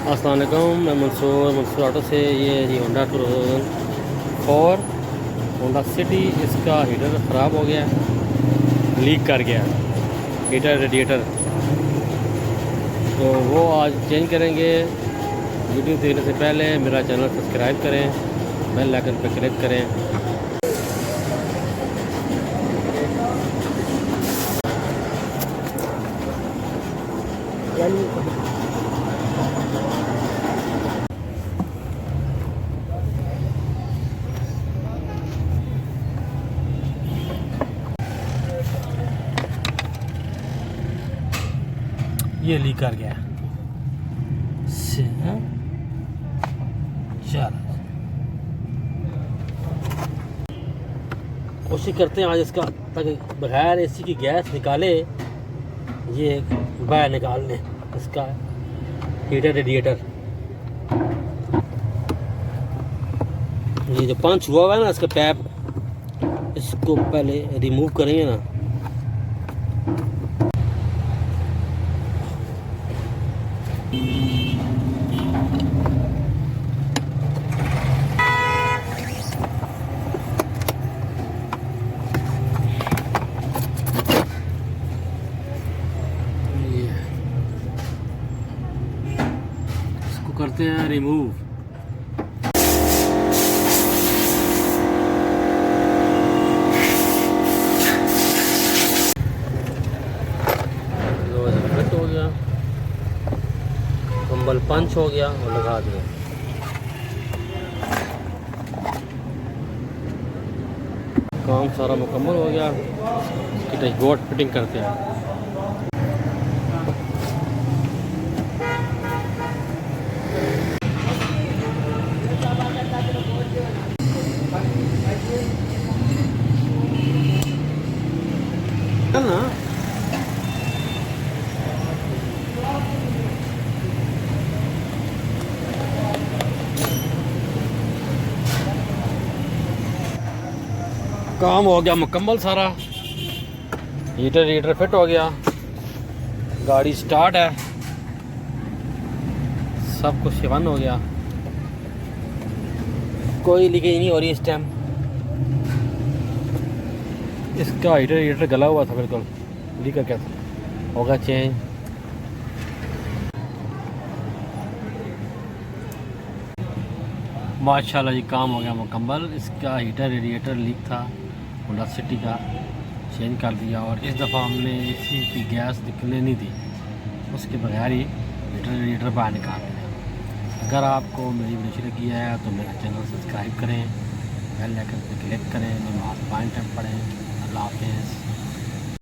अस्सलाम वालेकुम, मैं मंसूर ऑटो से। ये होंडा 2004 होंडा सिटी, इसका हीटर ख़राब हो गया, लीक कर गया हीटर रेडिएटर। तो वो आज चेंज करेंगे। वीडियो देखने से पहले मेरा चैनल सब्सक्राइब करें, बेल आइकन पर क्लिक करें। ये लीक कर गया। चल कोशिश करते हैं आज इसका, ताकि बगैर एसी की गैस निकाले ये बाहर निकाल लें इसका हीटर रेडिएटर। ये जो पंच हुआ हुआ है ना इसका पैप, इसको पहले रिमूव करेंगे ना। इसको करते हैं रिमूव। हो गया, कंबल पंच हो गया और लगा दिया। काम सारा मुकम्मल हो गया। इसकी डैशबोर्ड फिटिंग करते हैं। ना काम हो गया मुकम्मल सारा। हीटर फिट हो गया, गाड़ी स्टार्ट है, सब कुछ शिवन हो गया। कोई लीकेज नहीं हो रही इस टाइम। इसका हीटर गला हुआ था, बिल्कुल लीक कर क्या था, होगा चेंज। माशाल्लाह जी काम हो गया मुकम्मल। इसका हीटर रेडिएटर लीक था होंडा सिटी का, चेंज कर दिया। और इस दफ़ा हमने एसी की गैस निकलने नहीं दी, उसके बगैर ही हीटर रेडिएटर बाहर निकाल दिया। अगर आपको मेरी वीडियो अच्छी लगी है तो मेरा चैनल सब्सक्राइब करें, बेल आइकन पर क्लिक करें, नमाज़ 5 टाइम पढ़ें। अल्लाह हाफ़िज़।